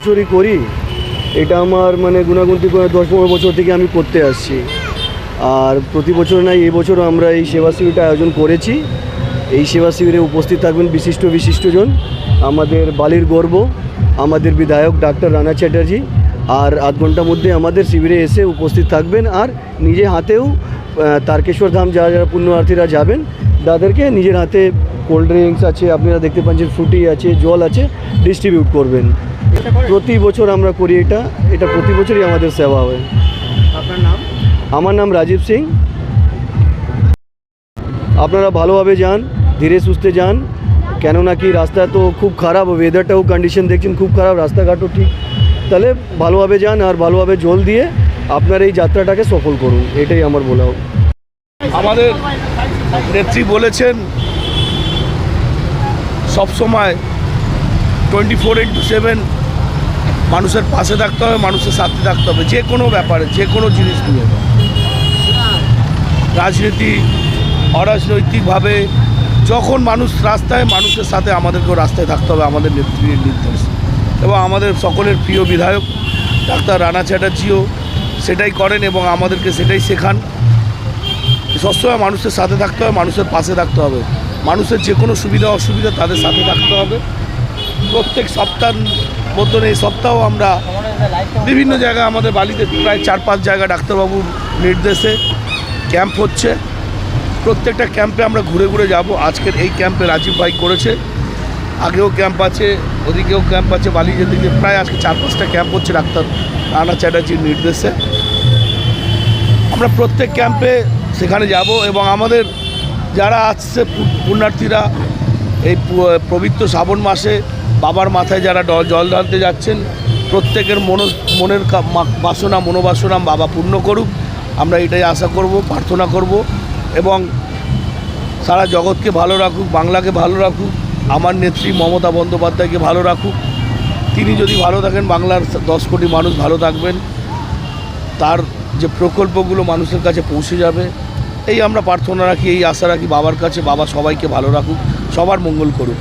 চুরি করি, এটা আমার মানে গুণাগুন্তি করে 10-15 বছর থেকে আমি করতে আসছি। আর প্রতি বছর নয়, এই বছরও আমরা এই সেবা শিবিরটা আয়োজন করেছি। এই সেবা শিবিরে উপস্থিত থাকবেন বিশিষ্টজন, আমাদের বালির গর্ব, আমাদের বিধায়ক ডাক্তার রানা চ্যাটার্জি। আর আধ ঘন্টার মধ্যে আমাদের শিবিরে এসে উপস্থিত থাকবেন আর নিজে হাতেও তারকেশ্বর ধাম যারা পুণ্যার্থীরা যাবেন তাদেরকে নিজের হাতে কোল্ড ড্রিঙ্কস আছে, আপনারা দেখতে পাচ্ছেন ফ্রুটি আছে, জল আছে, ডিস্ট্রিবিউট করবেন। প্রতি বছর আমরা করি এটা প্রতি বছরই আমাদের সেবা হয়। আপনার নাম? আমার নাম রাজীব সিং। আপনারা ভালোভাবে যান, ধীরে সুস্থে যান, কেননা কি রাস্তা তো খুব খারাপ, ওয়েদারটাও কন্ডিশন দেখছেন খুব খারাপ, রাস্তাঘাটও ঠিক। তাহলে ভালোভাবে যান আর ভালোভাবে জল দিয়ে আপনার এই যাত্রাটাকে সফল করুন, এটাই আমার বলা। আমাদের নেত্রী বলেছেন সবসময় 24/7 মানুষের পাশে থাকতে হবে, মানুষের সাথে থাকতে হবে, যে কোনো ব্যাপারে, যে কোনো জিনিস নিয়ে। রাজনীতি অরাজনৈতিকভাবে যখন মানুষ রাস্তায়, মানুষের সাথে আমাদেরকেও রাস্তায় থাকতে হবে, আমাদের নেত্রীর নির্দেশ। এবং আমাদের সকলের প্রিয় বিধায়ক ডাক্তার রানা চ্যাটার্জিও সেটাই করেন এবং আমাদেরকে সেটাই শেখান। সবসময় মানুষের সাথে থাকতে হবে, মানুষের পাশে থাকতে হবে, মানুষের যে কোনো সুবিধা অসুবিধা তাদের সাথে থাকতে হবে। প্রত্যেক সপ্তাহের মতন এই সপ্তাহ আমরা বিভিন্ন জায়গায়, আমাদের বালিতে প্রায় 4-5 জায়গা ডাক্তারবাবুর নির্দেশে ক্যাম্প হচ্ছে। প্রত্যেকটা ক্যাম্পে আমরা ঘুরে ঘুরে যাব। আজকের এই ক্যাম্পে রাজীব ভাই করেছে, আগেও ক্যাম্প আছে, ওদিকেও ক্যাম্প আছে, বালি যেদিকে প্রায় আজকে 4-5টা ক্যাম্প হচ্ছে ডাক্তার রানা চ্যাটার্জির নির্দেশে। আমরা প্রত্যেক ক্যাম্পে সেখানে যাব এবং আমাদের যারা আসছে পুণ্যার্থীরা এই পবিত্র শ্রাবণ মাসে বাবার মাথায় যারা জল ঢালতে যাচ্ছেন, প্রত্যেকের মনের মনোবাসনা বাবা পূর্ণ করুক, আমরা এটাই আশা করব, প্রার্থনা করব। এবং সারা জগৎকে ভালো রাখুক, বাংলাকে ভালো রাখুক, আমার নেত্রী মমতা বন্দ্যোপাধ্যায়কে ভালো রাখুক। তিনি যদি ভালো থাকেন, বাংলার 10 কোটি মানুষ ভালো থাকবেন, তার যে প্রকল্পগুলো মানুষের কাছে পৌঁছে যাবে, এই আমরা প্রার্থনা রাখি, এই আশা রাখি বাবার কাছে। বাবা সবাইকে ভালো রাখুক, সবার মঙ্গল করুক।